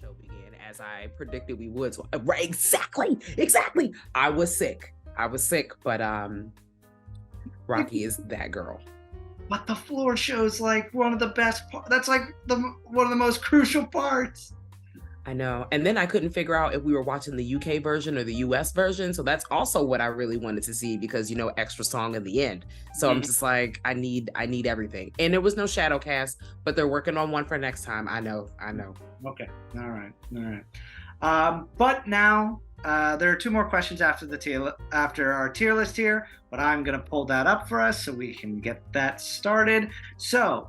show began, as I predicted we would. So, right, exactly. I was sick, but Rocky is that girl. But the floor show's like one of the best. That's like one of the most crucial parts. I know. And then I couldn't figure out if we were watching the UK version or the US version. So that's also what I really wanted to see because extra song in the end. So I'm just like, I need everything. And there was no shadow cast, but they're working on one for next time. I know. Okay. All right. But now there are two more questions after our tier list here, but I'm gonna pull that up for us so we can get that started. So,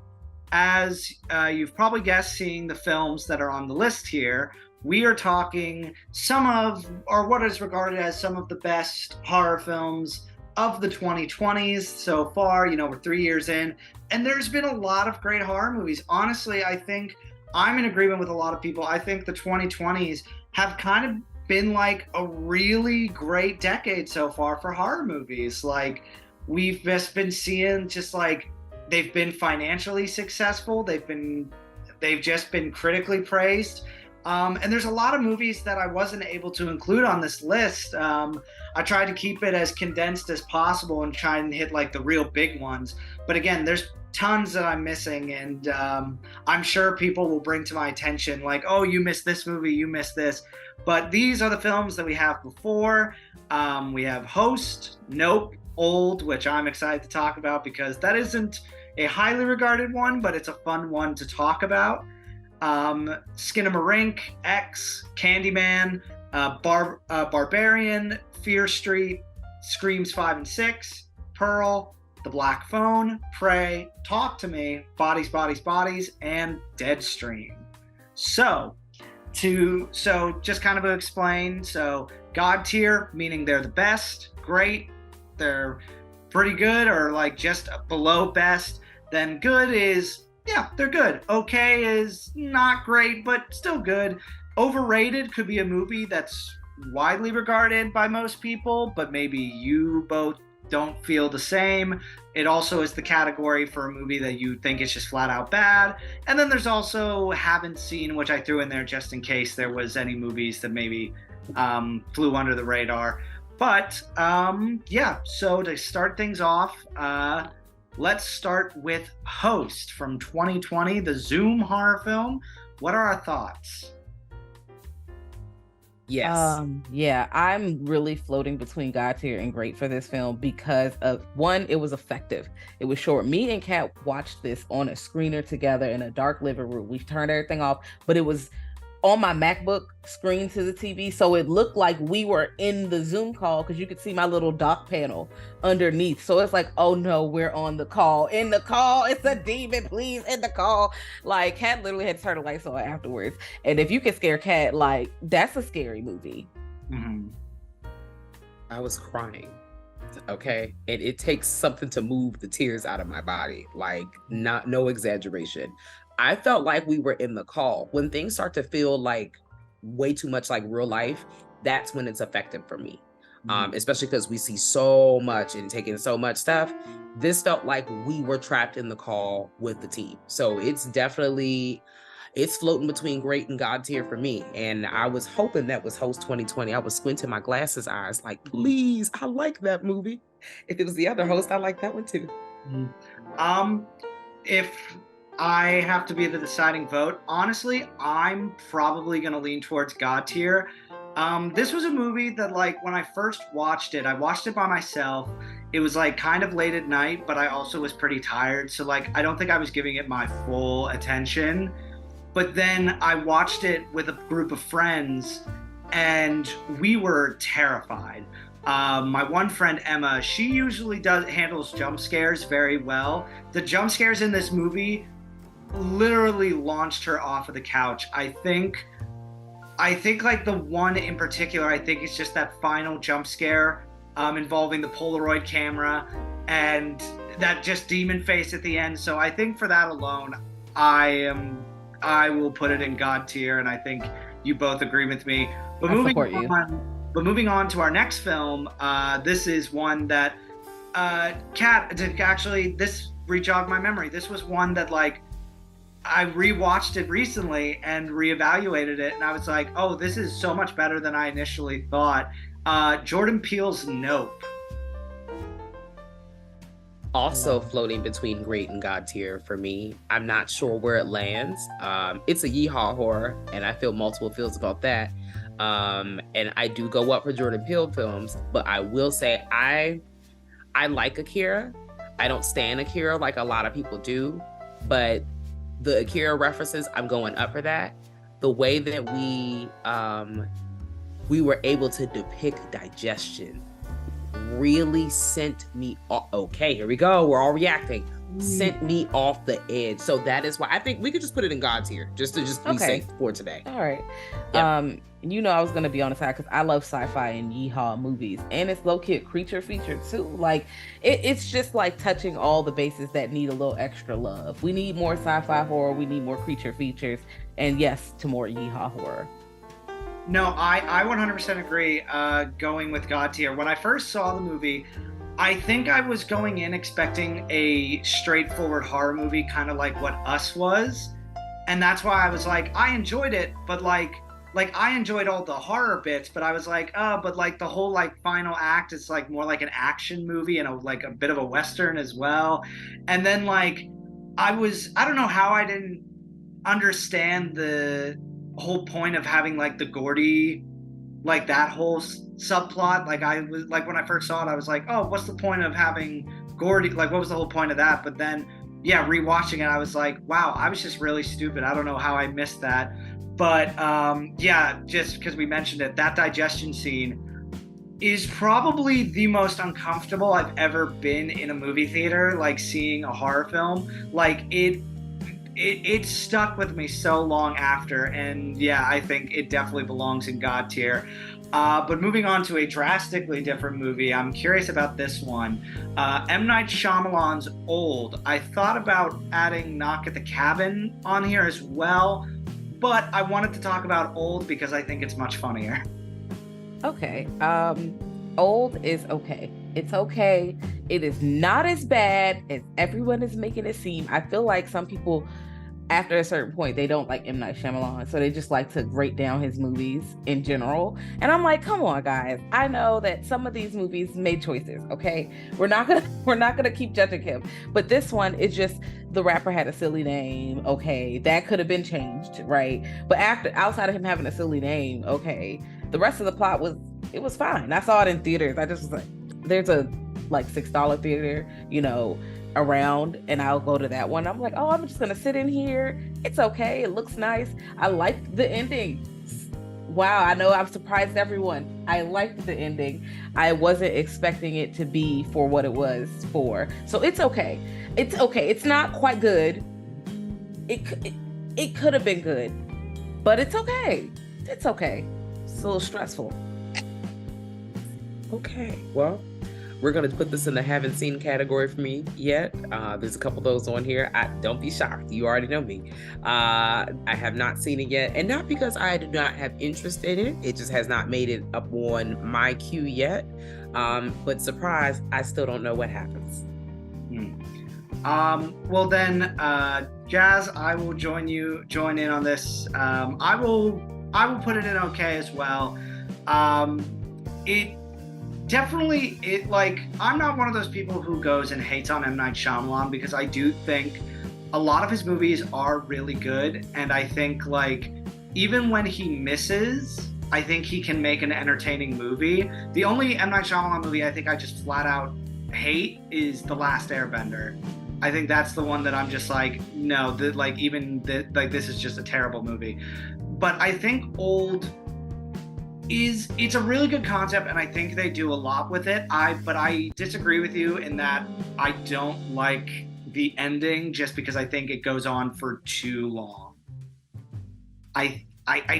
as you've probably guessed, seeing the films that are on the list here, we are talking some of, or what is regarded as some of the best horror films of the 2020s so far. We're 3 years in, and there's been a lot of great horror movies. Honestly, I think I'm in agreement with a lot of people. I think the 2020s have kind of been like a really great decade so far for horror movies. Like, we've just been seeing they've been financially successful. They've just been critically praised. And there's a lot of movies that I wasn't able to include on this list. I tried to keep it as condensed as possible and try and hit like the real big ones. But again, there's tons that I'm missing, and I'm sure people will bring to my attention like, oh, you missed this movie, you missed this. But these are the films that we have before. We have Host, Nope, Old, which I'm excited to talk about because that isn't a highly regarded one, but it's a fun one to talk about. Skinamarink, X, Candyman, Barbarian, Fear Street, Screams 5 and 6, Pearl, The Black Phone, Prey, Talk to Me, Bodies, Bodies, Bodies, and Deadstream. So just kind of to explain, so God tier, meaning they're the best, great, they're pretty good, or like just below best. Then good is, yeah, they're good. Okay is not great, but still good. Overrated could be a movie that's widely regarded by most people, but maybe you both don't feel the same. It also is the category for a movie that you think is just flat out bad. And then there's also haven't seen, which I threw in there just in case there was any movies that maybe flew under the radar. But yeah, so to start things off, let's start with Host from 2020, the Zoom horror film. What are our thoughts? Yes. Yeah, I'm really floating between God tier and great for this film because of one, it was effective. It was short. Me and Kat watched this on a screener together in a dark living room. We turned everything off, but it was on my MacBook screen to the TV, so it looked like we were in the Zoom call because you could see my little dock panel underneath. So it's like, oh no, we're on the call. In the call, it's a demon, please, in the call. Like, Kat literally had to turn the lights on afterwards. And if you can scare Kat, like, that's a scary movie. Mm-hmm. I was crying. Okay, and it takes something to move the tears out of my body. Like, no exaggeration. I felt like we were in the call. When things start to feel like way too much like real life, that's when it's effective for me. Especially because we see so much and taking so much stuff. This felt like we were trapped in the call with the team. So it's floating between great and God tier for me. And I was hoping that was Host 2020. I was squinting my glasses eyes like, please, I like that movie. If it was the other Host, I like that one too. If I have to be the deciding vote, honestly, I'm probably going to lean towards God tier. This was a movie that, like, when I first watched it, I watched it by myself. It was like kind of late at night, but I also was pretty tired. So like, I don't think I was giving it my full attention. But then I watched it with a group of friends and we were terrified. My one friend, Emma, she usually handles jump scares very well. The jump scares in this movie literally launched her off of the couch. I think like the one in particular, I think it's just that final jump scare involving the Polaroid camera and that just demon face at the end. So I think for that alone, I will put it in God tier, and I think you both agree with me. But moving on to our next film, this is one that Kat, actually, this re-jogged my memory. This was one that, like, I rewatched it recently and reevaluated it, and I was like, oh, this is so much better than I initially thought. Jordan Peele's Nope. Also floating between great and god tier for me. I'm not sure where it lands. It's a yeehaw horror, and I feel multiple feels about that. And I do go up for Jordan Peele films, but I will say I like Akira. I don't stand Akira like a lot of people do, but the Akira references, I'm going up for that. The way that we were able to depict digestion really sent me off. Okay, here we go. We're all reacting. Sent me off the edge. So that is why I think we could just put it in God tier, just to be safe for today. All right. Yep. You know, I was gonna be on the side because I love sci-fi and yeehaw movies, and it's low-key a creature feature too. Like it's just like touching all the bases that need a little extra love. We need more sci-fi horror. We need more creature features, and yes, to more yeehaw horror. No, I 100% agree. Going with God tier. When I first saw the movie, I think I was going in expecting a straightforward horror movie, kind of like what Us was, and that's why I was like, I enjoyed it, but like I enjoyed all the horror bits, but I was like, oh, but like the whole like final act is like more like an action movie and like a bit of a western as well, and then like I don't know how I didn't understand the whole point of having like the Gordy, like that whole subplot. Like I was like, when I first saw it, I was like, oh, what's the point of having Gordy? Like, what was the whole point of that? But then, yeah, rewatching it, I was like, wow, I was just really stupid. I don't know how I missed that. But yeah, just because we mentioned it, that digestion scene is probably the most uncomfortable I've ever been in a movie theater, like seeing a horror film. Like it stuck with me so long after, and yeah, I think it definitely belongs in God tier. But moving on to a drastically different movie, I'm curious about this one. M. Night Shyamalan's Old. I thought about adding Knock at the Cabin on here as well, but I wanted to talk about Old because I think it's much funnier. Okay. Old is okay. It's okay. It is not as bad as everyone is making it seem. I feel like some people, after a certain point, they don't like M. Night Shyamalan, so they just like to rate down his movies in general. And I'm like, come on, guys. I know that some of these movies made choices. Okay, we're not gonna keep judging him. But this one is just, the rapper had a silly name. Okay, that could have been changed, right? But outside of him having a silly name, okay, the rest of the plot was fine. I saw it in theaters. I just was like, there's a like $6 theater, around, and I'll go to that one. I'm like, oh, I'm just gonna sit in here. It's okay. It looks nice. I liked the ending. Wow, I know I've surprised everyone. I liked the ending. I wasn't expecting it to be for what it was for. So it's okay. It's okay. It's not quite good. It could have been good, but it's okay. It's okay. It's a little stressful. Okay, well, we're going to put this in the haven't seen category for me yet. There's a couple of those on here. Don't be shocked. You already know me. I have not seen it yet. And not because I do not have interest in it. It just has not made it up on my queue yet. But surprise, I still don't know what happens. Well then, Jazz, I will join in on this. I will put it in okay as well. I'm not one of those people who goes and hates on M. Night Shyamalan, because I do think a lot of his movies are really good, and I think like even when he misses, I think he can make an entertaining movie. The only M. Night Shyamalan movie I think I just flat out hate is The Last Airbender. I think that's the one that I'm just like, no, this is just a terrible movie. But I think Old it's a really good concept, and I think they do a lot with it. But I disagree with you in that I don't like the ending, just because I think it goes on for too long. I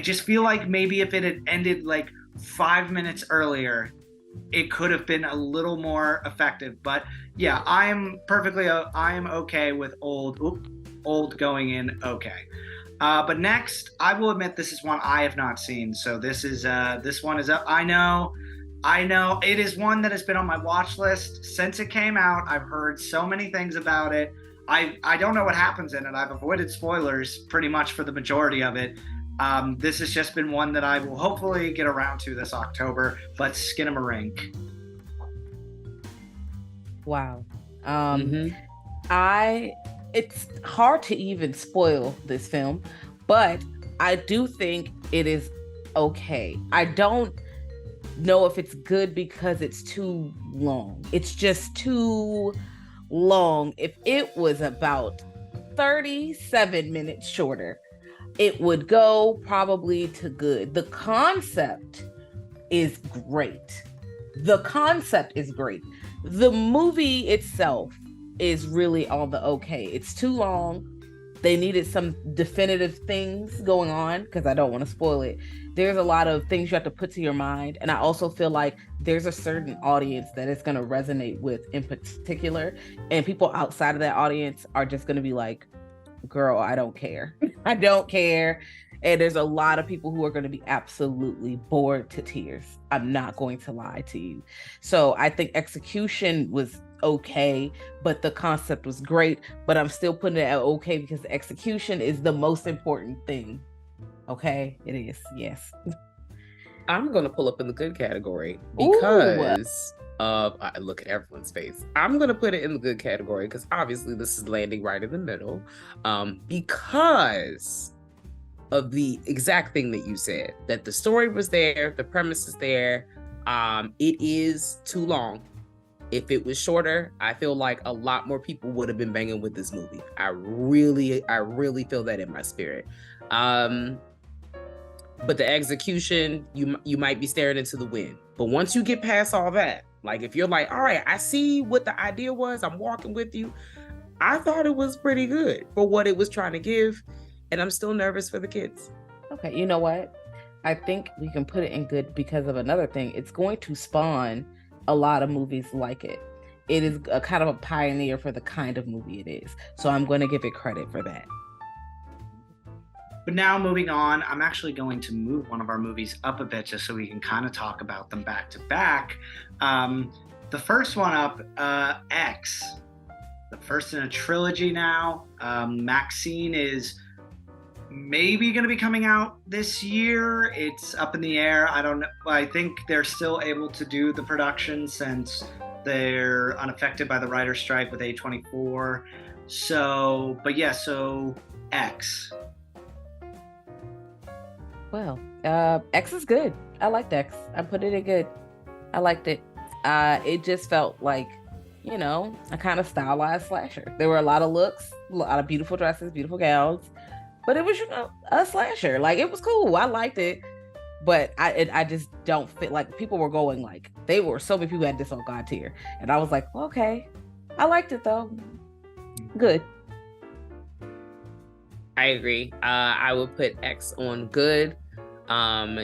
just feel like maybe if it had ended like 5 minutes earlier, it could have been a little more effective. But yeah, I am okay with Old going in okay. But next, I will admit this is one I have not seen. So this one is up. I know. It is one that has been on my watch list since it came out. I've heard so many things about it. I don't know what happens in it. I've avoided spoilers pretty much for the majority of it. This has just been one that I will hopefully get around to this October, but Skinamarink. Wow. Mhm. It's hard to even spoil this film, but I do think it is okay. I don't know if it's good because it's too long. It's just too long. If it was about 37 minutes shorter, it would go probably to good. The concept is great. The concept is great. The movie itself is really on the okay. It's too long. They needed some definitive things going on because I don't want to spoil it. There's a lot of things you have to put to your mind. And I also feel like there's a certain audience that it's going to resonate with in particular. And people outside of that audience are just going to be like, girl, I don't care. I don't care. And there's a lot of people who are going to be absolutely bored to tears. I'm not going to lie to you. So I think execution was okay, but the concept was great. But I'm still putting it at okay because the execution is the most important thing. Okay, it is. Yes. I'm gonna pull up in the good category Ooh. because of I look at everyone's face. I'm gonna put it in the good category because obviously this is landing right in the middle. Because of the exact thing that you said, that the story was there, the premise is there. It is too long. If it was shorter, I feel like a lot more people would have been banging with this movie. I really feel that in my spirit. But the execution, you might be staring into the wind. But once you get past all that, like if you're like, all right, I see what the idea was, I'm walking with you. I thought it was pretty good for what it was trying to give. And I'm still nervous for the kids. Okay, you know what? I think we can put it in good because of another thing. It's going to spawn a lot of movies like it. It is a kind of a pioneer for the kind of movie it is. So I'm going to give it credit for that. But now moving on, I'm actually going to move one of our movies up a bit just so we can kind of talk about them back to back. The first one up, X. The first in a trilogy now. Maxine is maybe going to be coming out this year. It's up in the air. I don't know. I think they're still able to do the production since they're unaffected by the writer's strike with A24. So, but yeah, so X. Well, X is good. I liked X. I put it in good. I liked it. It just felt like, you know, a kind of stylized slasher. There were a lot of looks, a lot of beautiful dresses, beautiful gowns, but it was, you know, a slasher. Like, it was cool. I liked it, but I just don't fit. Like, people were going like, they were so many people had this on God tier, and I was like, well, okay, I liked it though. Good. I agree. I would put X on good.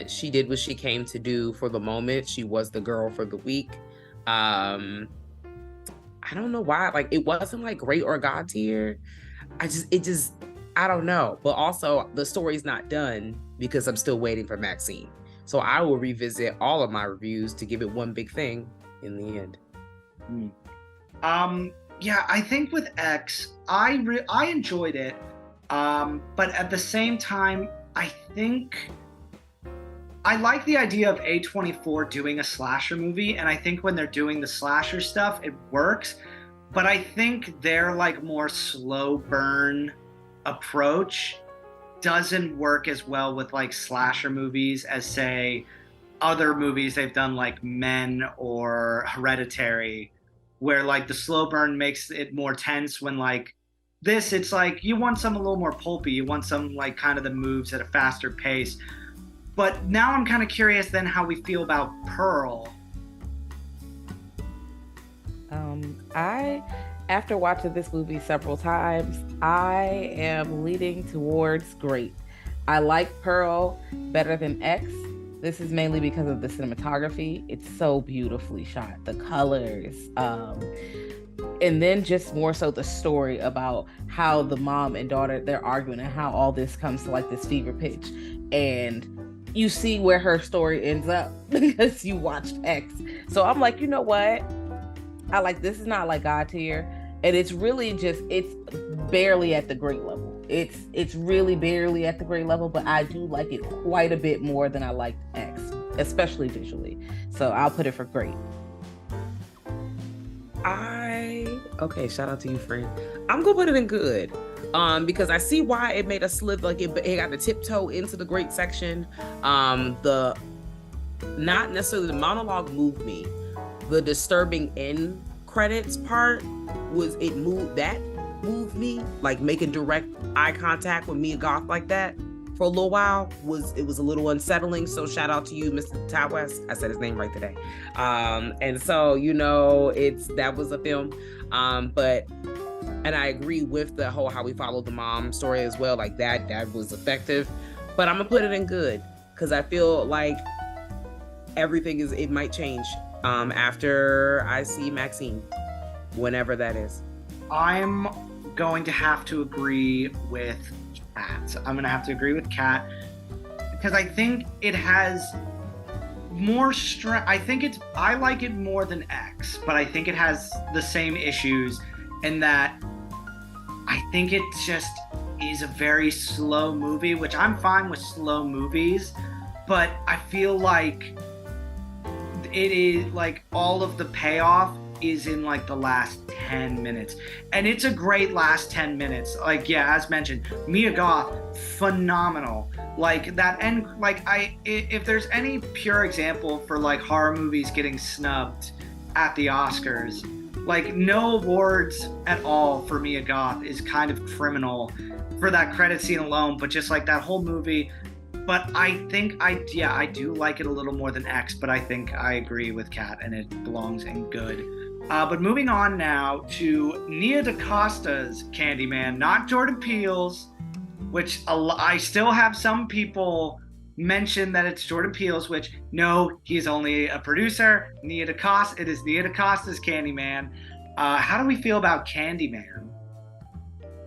She did what she came to do for the moment. She was the girl for the week. I don't know why. Like, it wasn't like great or God tier. I don't know. But also, the story's not done because I'm still waiting for Maxine. So I will revisit all of my reviews to give it one big thing in the end. Yeah, I think with X, I enjoyed it. But at the same time, I think I like the idea of A24 doing a slasher movie, and I think when they're doing the slasher stuff, it works. But I think their like more slow burn approach doesn't work as well with like slasher movies as say other movies they've done like Men or Hereditary, where like the slow burn makes it more tense when like this, it's like you want some a little more pulpy, you want some like kind of the moves at a faster pace. But now I'm kind of curious then how we feel about Pearl. After watching this movie several times, I am leaning towards great. I like Pearl better than X. This is mainly because of the cinematography. It's so beautifully shot, the colors, and then just more so the story about how the mom and daughter, they're arguing and how all this comes to like this fever pitch. And you see where her story ends up because you watched X. So I'm like, you know what? I like, this is not like God tier. and it's really just, it's barely at the great level. It's really barely at the great level, but I do like it quite a bit more than I liked X, especially visually. So I'll put it for great. Okay, shout out to you, friend. I'm gonna put it in good. Because I see why it made a slip, like it got the tiptoe into the great section. The not necessarily the monologue moved me. The disturbing end credits part moved me, like making direct eye contact with Mia Goth like that for a little while was a little unsettling. So shout out to you, Mr. Ty West. I said his name right today. And so that was a film. And I agree with the whole how we followed the mom story as well. Like that was effective. But I'm gonna put it in good because I feel like it might change after I see Maxine, whenever that is. I'm going to have to agree with Kat. I'm going to have to agree with Kat because I think it has more strength. I like it more than X, but I think it has the same issues in that I think it just is a very slow movie, which I'm fine with slow movies, but I feel like it is like all of the payoff is in like the last 10 minutes, and it's a great last 10 minutes. Like, yeah, as mentioned, Mia Goth, phenomenal. Like that end, like if there's any pure example for like horror movies getting snubbed at the Oscars, like no awards at all for Mia Goth is kind of criminal for that credit scene alone, but just like that whole movie. But I think I do like it a little more than X, but I think I agree with Kat and it belongs in good. But moving on now to Nia DaCosta's Candyman, not Jordan Peele's, which I still have some people mention that it's Jordan Peele's, which no, he's only a producer. Nia DaCosta, it is Nia DaCosta's Candyman. How do we feel about Candyman?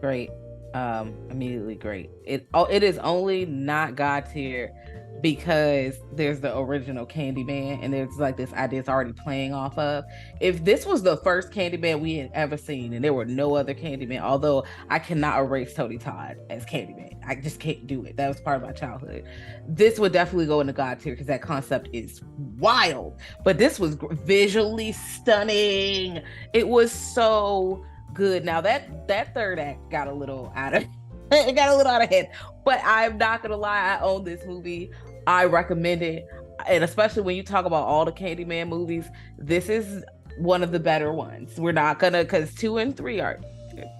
Great. Immediately great. It is only not God tier because there's the original Candyman and there's like this idea it's already playing off of. If this was the first Candyman we had ever seen and there were no other Candyman, although I cannot erase Tony Todd as Candyman, I just can't do it. That was part of my childhood. This would definitely go into God tier because that concept is wild. But this was visually stunning. It was so good. Now that third act got a little out of hand, but I'm not gonna lie, I own this movie. I recommend it, and especially when you talk about all the Candyman movies, this is one of the better ones. We're not gonna, because 2 and 3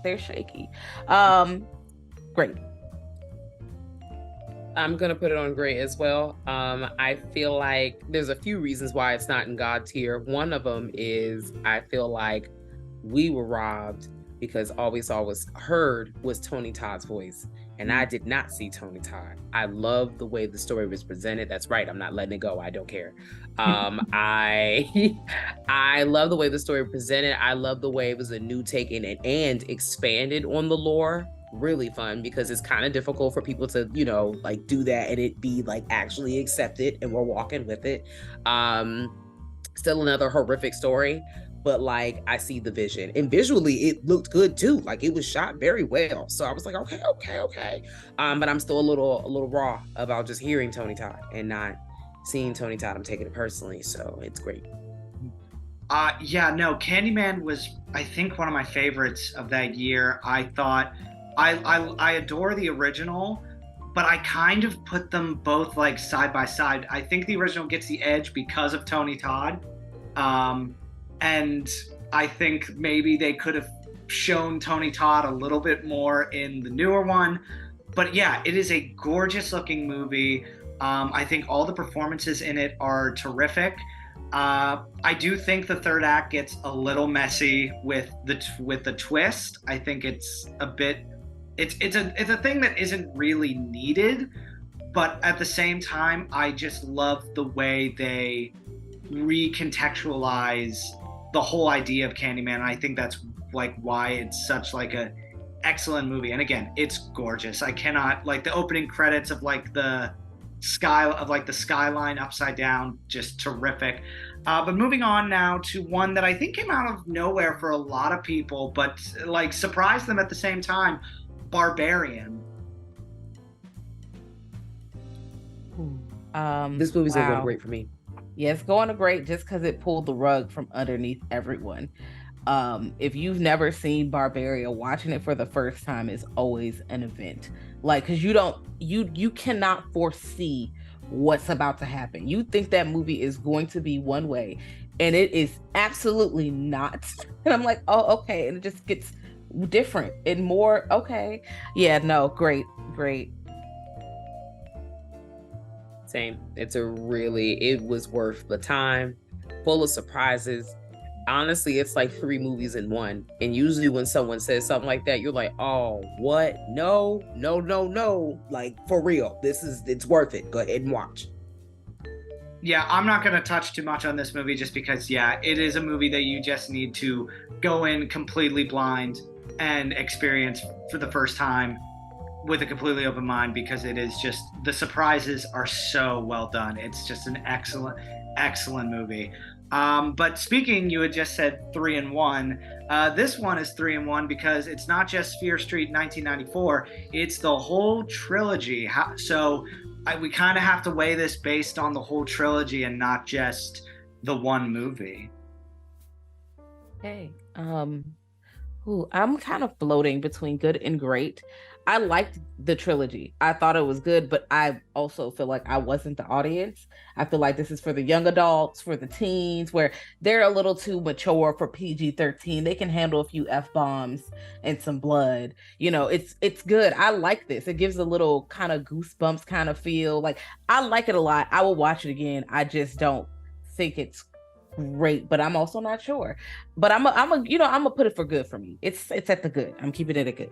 they're shaky. Great. I'm gonna put it on great as well. I feel like there's a few reasons why it's not in God tier. One of them is I feel like we were robbed because all we heard was Tony Todd's voice. And I did not see Tony Todd. I love the way the story was presented. That's right. I'm not letting it go. I don't care. I love the way the story presented. I love the way it was a new take in it and expanded on the lore. Really fun because it's kind of difficult for people to, like do that and it be like actually accepted and we're walking with it. Still another horrific story. But like I see the vision and visually it looked good too. Like it was shot very well. So I was like, okay. But I'm still a little raw about just hearing Tony Todd and not seeing Tony Todd. I'm taking it personally. So it's great. Candyman was, I think, one of my favorites of that year. I thought I adore the original, but I kind of put them both like side by side. I think the original gets the edge because of Tony Todd. And I think maybe they could have shown Tony Todd a little bit more in the newer one. But yeah, it is a gorgeous looking movie. I think all the performances in it are terrific. I do think the third act gets a little messy with the twist. I think it's a bit, it's a thing that isn't really needed. But at the same time, I just love the way they recontextualize the whole idea of Candyman. I think that's like why it's such like a excellent movie. And again, it's gorgeous. I cannot, like the opening credits of like the the skyline upside down, just terrific. But moving on now to one that I think came out of nowhere for a lot of people, but like surprised them at the same time, Barbarian. This movie's gonna go to Wow. great for me. Yeah, it's going to great just because it pulled the rug from underneath everyone. If you've never seen Barbaria, watching it for the first time is always an event. Like, because you cannot foresee what's about to happen. You think that movie is going to be one way, and it is absolutely not. And I'm like, oh, okay. And it just gets different and more okay. Yeah, no, great, great. Same. It was worth the time, full of surprises. Honestly, it's like 3 movies in one. And usually when someone says something like that, you're like, oh, what? No, no, no, no. Like, for real. It's worth it. Go ahead and watch. Yeah, I'm not going to touch too much on this movie just because, yeah, it is a movie that you just need to go in completely blind and experience for the first time with a completely open mind, because it is just, the surprises are so well done. It's just an excellent, excellent movie. But speaking, you had just said 3 in 1. This one is 3 in 1 because it's not just Fear Street 1994, it's the whole trilogy. We kind of have to weigh this based on the whole trilogy and not just the one movie. Okay. I'm kind of floating between good and great. I liked the trilogy. I thought it was good, but I also feel like I wasn't the audience. I feel like this is for the young adults, for the teens, where they're a little too mature for PG-13. They can handle a few F-bombs and some blood. It's good. I like this. It gives a little kind of goosebumps kind of feel. Like, I like it a lot. I will watch it again. I just don't think it's great, but I'm also not sure. But I'm gonna put it for good for me. It's at the good. I'm keeping it a good.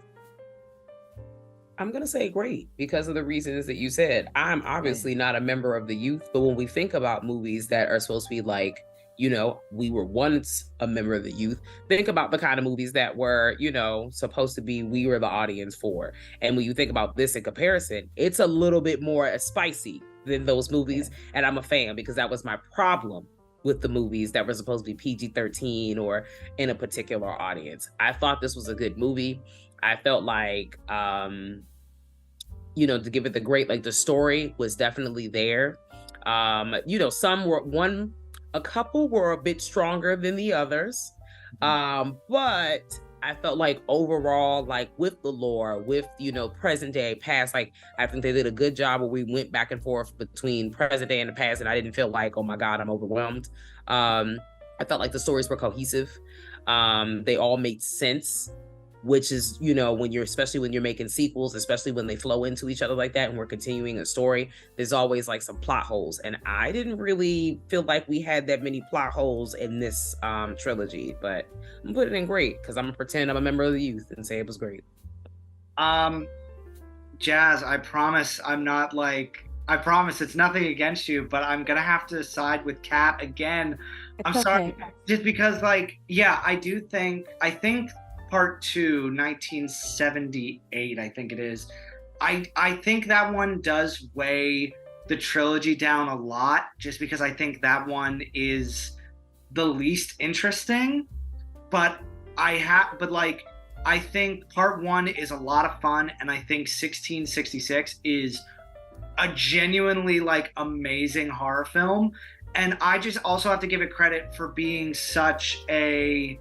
I'm going to say great because of the reasons that you said. I'm obviously not a member of the youth, but when we think about movies that are supposed to be like, we were once a member of the youth, think about the kind of movies that were, supposed to be, we were the audience for. And when you think about this in comparison, it's a little bit more spicy than those movies. Yeah. And I'm a fan because that was my problem with the movies that were supposed to be PG-13 or in a particular audience. I thought this was a good movie. I felt like, to give it the great, like the story was definitely there. A couple were a bit stronger than the others. But I felt like overall, like with the lore, with, present day, past, like I think they did a good job where we went back and forth between present day and the past. And I didn't feel like, oh my God, I'm overwhelmed. I felt like the stories were cohesive. They all made sense, which is, especially when you're making sequels, especially when they flow into each other like that and we're continuing a story, there's always like some plot holes. And I didn't really feel like we had that many plot holes in this trilogy, but I'm putting it in great because I'm gonna pretend I'm a member of the youth and say it was great. Jazz, I promise it's nothing against you, but I'm gonna have to side with Kat again. I'm sorry, just because I think Part 2, 1978, I think it is. I think that one does weigh the trilogy down a lot, just because I think that one is the least interesting. But I think Part 1 is a lot of fun, and I think 1666 is a genuinely amazing horror film. And I just also have to give it credit for being such a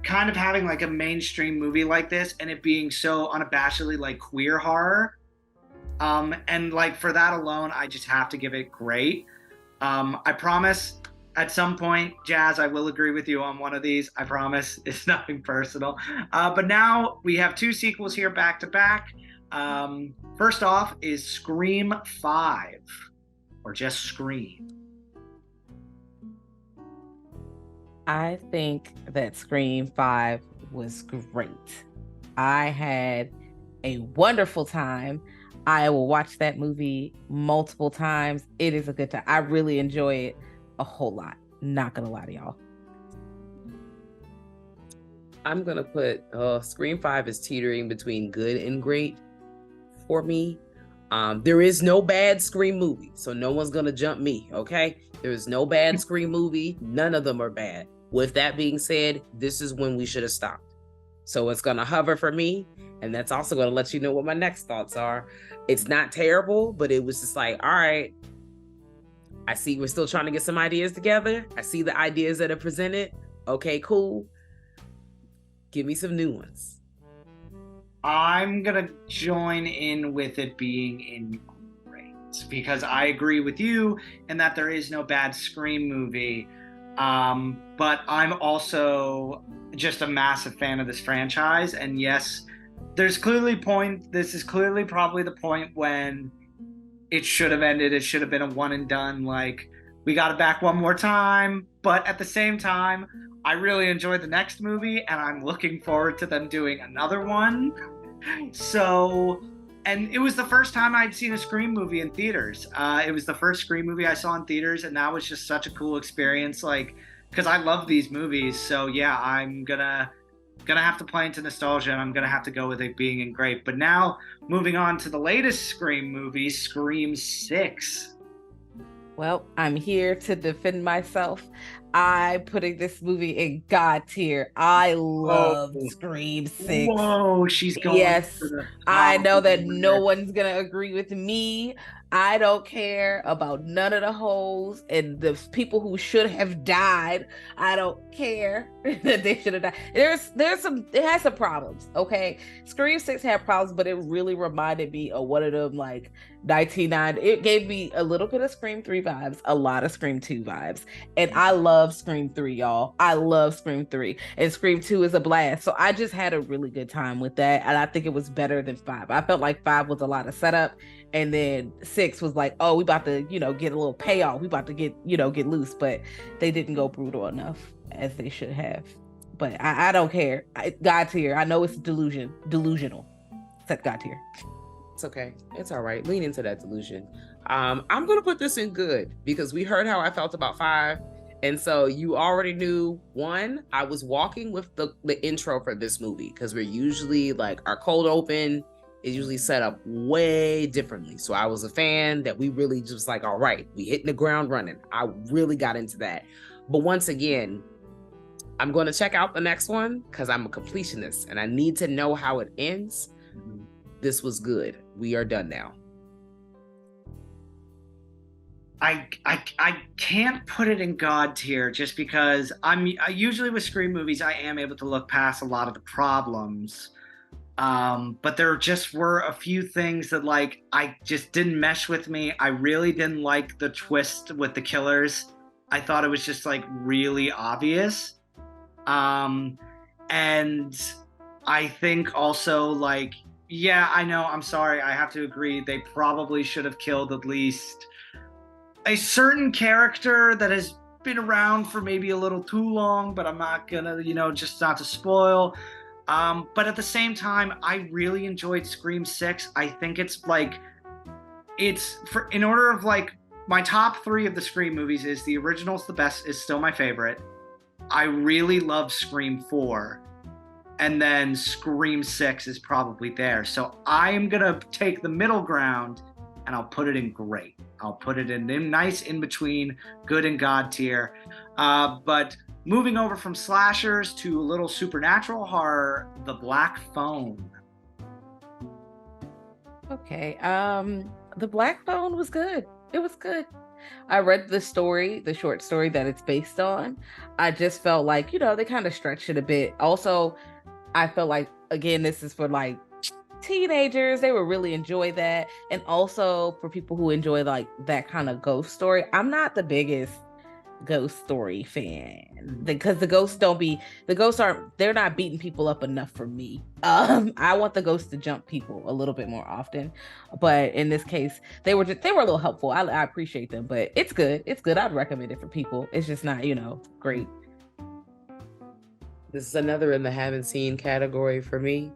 kind of having a mainstream movie like this and it being so unabashedly queer horror. And for that alone, I just have to give it great. I promise at some point, Jazz, I will agree with you on one of these. I promise it's nothing personal. But now we have 2 sequels here back to back. First off is Scream 5, or just Scream. I think that Scream 5 was great. I had a wonderful time. I will watch that movie multiple times. It is a good time. I really enjoy it a whole lot. Not gonna lie to y'all. I'm gonna put Scream 5 is teetering between good and great for me. There is no bad Scream movie, so no one's gonna jump me, okay? There is no bad Scream movie. None of them are bad. With that being said, this is when we should have stopped. So it's gonna hover for me, and that's also gonna let you know what my next thoughts are. It's not terrible, but it was just like, all right, I see we're still trying to get some ideas together. I see the ideas that are presented. Okay, cool. Give me some new ones. I'm gonna join in with it being in great because I agree with you in that there is no bad Scream movie. But I'm also just a massive fan of this franchise, and yes, there's clearly point. This is clearly probably the point when it should have ended. It should have been a one and done. Like, we got it back one more time. But at the same time, I really enjoyed the next movie, and I'm looking forward to them doing another one. So, and it was the first time I'd seen a Scream movie in theaters. It was the first Scream movie I saw in theaters, and that was just such a cool experience. Like, because I love these movies. So yeah, I'm gonna have to play into nostalgia, and I'm gonna have to go with it being in great. But now, moving on to the latest Scream movie, Scream 6. Well, I'm here to defend myself. I putting this movie in God tier. I love Scream 6. Whoa, she's going. Yes, I know that no one's gonna agree with me. I don't care about none of the hoes and the people who should have died. I don't care that they should have died. It has some problems, okay? Scream 6 had problems, but it really reminded me of one of them like 1990. It gave me a little bit of Scream 3 vibes, a lot of Scream 2 vibes. And I love Scream 3, y'all. I love Scream 3. And Scream 2 is a blast. So I just had a really good time with that. And I think it was better than 5. I felt like 5 was a lot of setup. And then 6 was like, oh, we about to, get a little payoff. We about to get loose. But they didn't go brutal enough as they should have. But I don't care. God tier. I know it's delusional. Set God tier. It's okay. It's all right. Lean into that delusion. I'm gonna put this in good because we heard how I felt about 5. And so you already knew, 1, I was walking with the intro for this movie because we're usually like our cold open is usually set up way differently. So I was a fan that we really just like, all right, we hitting the ground running. I really got into that. But once again, I'm going to check out the next one because I'm a completionist and I need to know how it ends. This was good. We are done now. I can't put it in God tier just because I usually with Scream movies, I am able to look past a lot of the problems. But there just were a few things that like I just didn't mesh with me. I really didn't like the twist with the killers. I thought it was just like really obvious. And I think also like, yeah, I know, I'm sorry, I have to agree. They probably should have killed at least a certain character that has been around for maybe a little too long, but I'm not gonna, just not to spoil. But at the same time, I really enjoyed Scream 6. I think it's like, in order of like, my top 3 of the Scream movies is the original's the best, is still my favorite. I really love Scream 4. And then Scream 6 is probably there. So I am going to take the middle ground and I'll put it in great. I'll put it in nice in between good and God tier. But moving over from slashers to a little supernatural horror, The Black Phone. Okay. The Black Phone was good. It was good. I read the short story that it's based on. I just felt like, they kind of stretched it a bit. Also, I felt like, again, this is for like teenagers. They would really enjoy that. And also for people who enjoy like that kind of ghost story. I'm not the biggest ghost story fan because the ghosts they're not beating people up enough for me. I want the ghosts to jump people a little bit more often, but in this case they were a little helpful. I appreciate them, but it's good. I'd recommend it for people. It's just not great. This is another in the haven't seen category for me,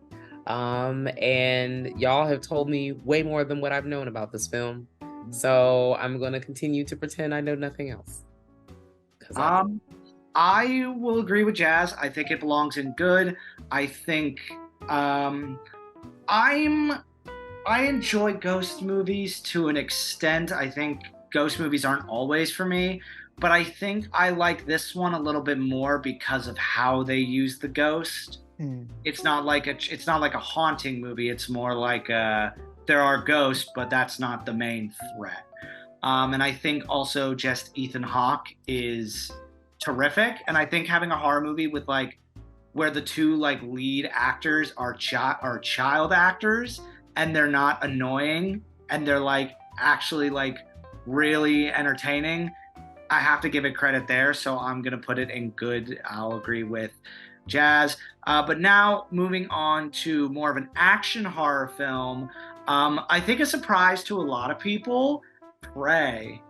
and y'all have told me way more than what I've known about this film, so I'm going to continue to pretend I know nothing else. I will agree with Jazz. I think it belongs in good. I think I'm I enjoy ghost movies to an extent. I think ghost movies aren't always for me, but I think I like this one a little bit more because of how they use the ghost. Hmm. It's not like a haunting movie. It's more like there are ghosts, but that's not the main threat. And I think also just Ethan Hawke is terrific. And I think having a horror movie with like where the two like lead actors are child actors and they're not annoying and they're like actually like really entertaining. I have to give it credit there, so I'm gonna put it in good. I'll agree with Jazz. But now moving on to more of an action horror film. I think a surprise to a lot of people. Prey.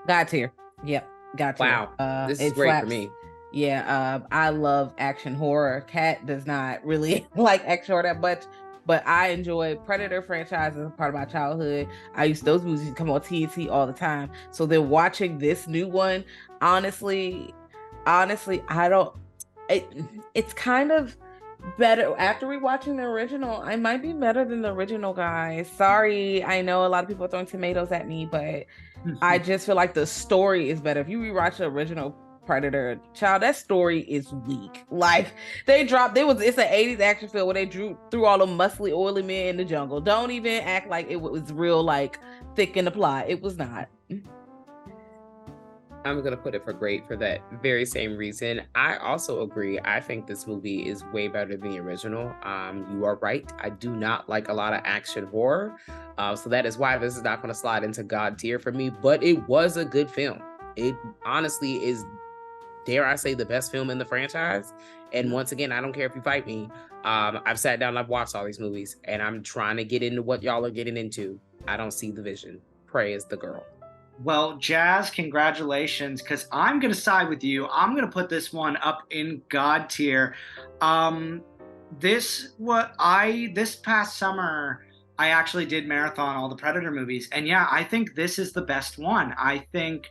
God tier. Yep, God tier. Wow, this is It great for slaps. me. Yeah, I love action horror. Kat does not really like action horror that much, but I enjoy Predator franchise as a part of my childhood. Those movies used to come on TNT all the time. So then watching this new one, honestly, I don't. It, it's kind of better after rewatching the original. I might be better than the original, guys. Sorry, I know a lot of people are throwing tomatoes at me, but I just feel like the story is better. If you rewatch the original Predator, child, that story is weak. Like it's an 80s action film where they threw all the muscly, oily men in the jungle. Don't even act like it was real, like thick in the plot. It was not. I'm gonna put it for great for that very same reason. I also agree. I think this movie is way better than the original. You are right. I do not like a lot of action horror, so that is why this is not going to slide into God tier for me. But it was a good film. It honestly is, dare I say, the best film in the franchise. And once again, I don't care if you fight me. I've sat down, I've watched all these movies, and I'm trying to get into what y'all are getting into. I don't see the vision. Prey is the girl. Well, Jazz, congratulations, because I'm going to side with you. I'm going to put this one up in God tier. This past summer, I actually did marathon all the Predator movies. And yeah, I think this is the best one. I think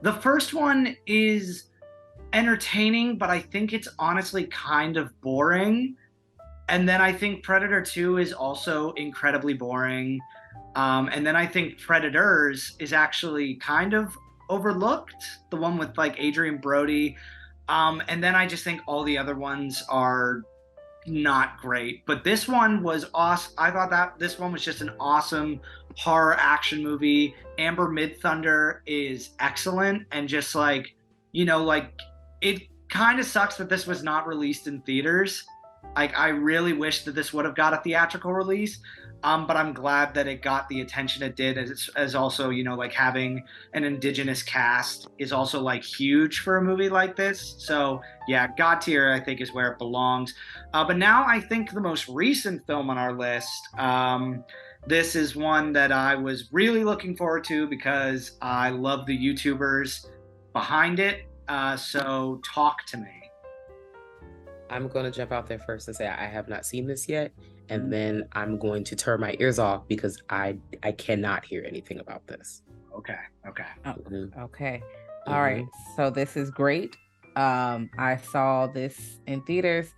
the first one is entertaining, but I think it's honestly kind of boring. And then I think Predator 2 is also incredibly boring. And then I think Predators is actually kind of overlooked, the one with like Adrian Brody. And then I just think all the other ones are not great. But this one was awesome. I thought that this one was just an awesome horror action movie. Amber Midthunder is excellent. And just like, like it kind of sucks that this was not released in theaters. Like, I really wish that this would have got a theatrical release. But I'm glad that it got the attention it did, as also, like having an indigenous cast is also like huge for a movie like this. So yeah, God tier I think is where it belongs. But now I think the most recent film on our list, this is one that I was really looking forward to because I love the YouTubers behind it. So talk to me. I'm going to jump out there first and say I have not seen this yet. And then I'm going to turn my ears off because I cannot hear anything about this. Okay. Oh, okay. All right. So this is great. I saw this in theaters.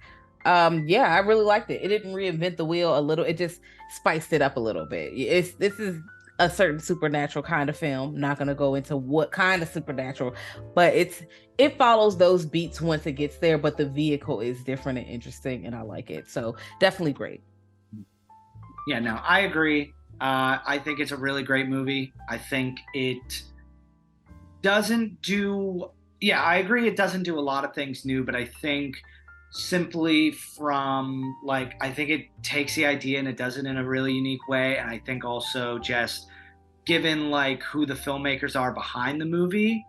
Yeah, I really liked it. It didn't reinvent the wheel a little. It just spiced it up a little bit. This is a certain supernatural kind of film. Not going to go into what kind of supernatural, but it follows those beats once it gets there, but the vehicle is different and interesting, and I like it. So definitely great. Yeah, no, I agree. I think it's a really great movie. I think it doesn't do, yeah, I agree it doesn't do a lot of things new, but I think simply from like, I think it takes the idea and it does it in a really unique way. And I think also just given like who the filmmakers are behind the movie,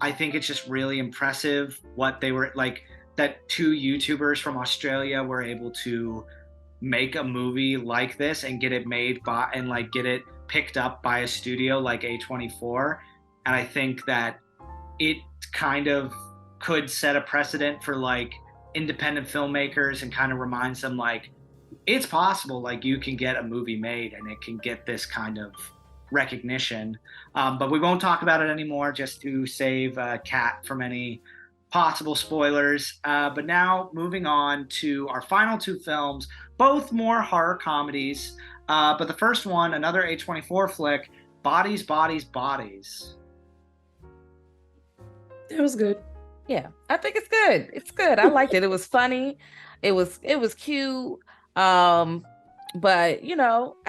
I think it's just really impressive what they were like, that two YouTubers from Australia were able to make a movie like this and get it made by and like get it picked up by a studio like A24. And I think that it kind of could set a precedent for like independent filmmakers and kind of reminds them like it's possible, like you can get a movie made and it can get this kind of recognition. But we won't talk about it anymore just to save Kat from any possible spoilers. But now moving on to our final two films, both more horror comedies. But the first one, another A24 flick, Bodies, Bodies, Bodies. It was good. Yeah, I think it's good. It's good. I liked it. It was funny. It was cute. But I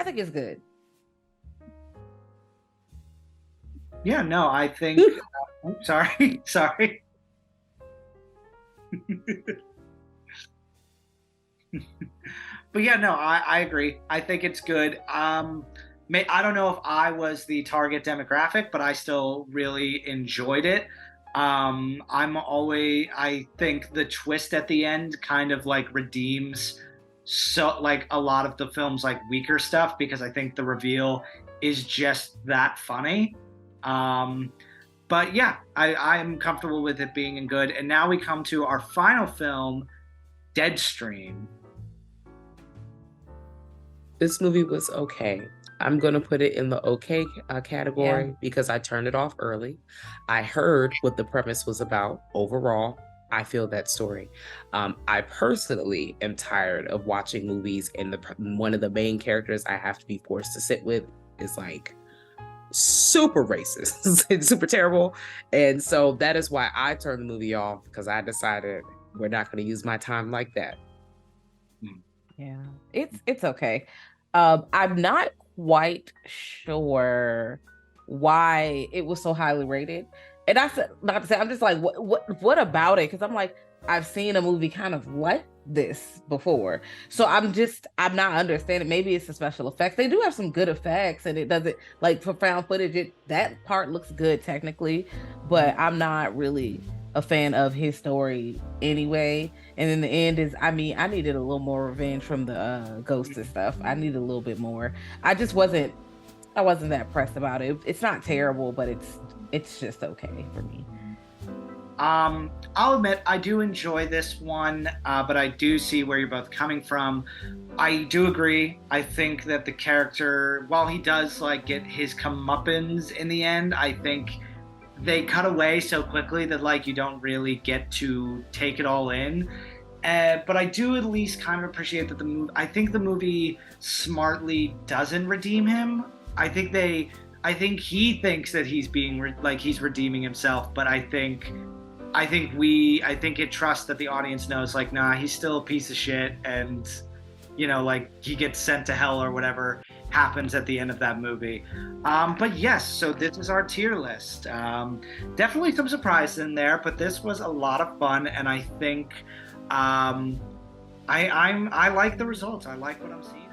think it's good. Yeah, no, I think. Sorry, sorry. But yeah, no, I agree. I think it's good. I don't know if I was the target demographic, but I still really enjoyed it. I think the twist at the end kind of like redeems so like a lot of the film's like weaker stuff because I think the reveal is just that funny. Um, but yeah, I'm comfortable with it being good. And now we come to our final film, Deadstream. This movie was okay. I'm going to put it in the okay category because I turned it off early. I heard what the premise was about overall. I feel that story. I personally am tired of watching movies and one of the main characters I have to be forced to sit with is like super racist. It's super terrible. And so that is why I turned the movie off because I decided we're not going to use my time like that. Yeah, it's okay. I'm not quite sure why it was so highly rated. And I said, not to say, I'm just like, what about it? Because I'm like, I've seen a movie kind of like this before, so I'm not understanding. Maybe it's the special effects. They do have some good effects, and it doesn't like for found footage. That part looks good technically, but I'm not really a fan of his story anyway. And then the end is, I mean, I needed a little more revenge from the ghosts and stuff. I needed a little bit more. I wasn't that pressed about it. It's not terrible, but it's just okay for me. I'll admit I do enjoy this one, but I do see where you're both coming from. I do agree. I think that the character, while he does like get his comeuppance in the end, I think they cut away so quickly that like you don't really get to take it all in. But I do at least kind of appreciate that I think the movie smartly doesn't redeem him. I think he thinks that he's being he's redeeming himself, but I think it trusts that the audience knows like, nah, he's still a piece of shit, and like he gets sent to hell or whatever happens at the end of that movie. But yes, so this is our tier list. Definitely some surprises in there, but this was a lot of fun, and I think I like the results. I like what I'm seeing.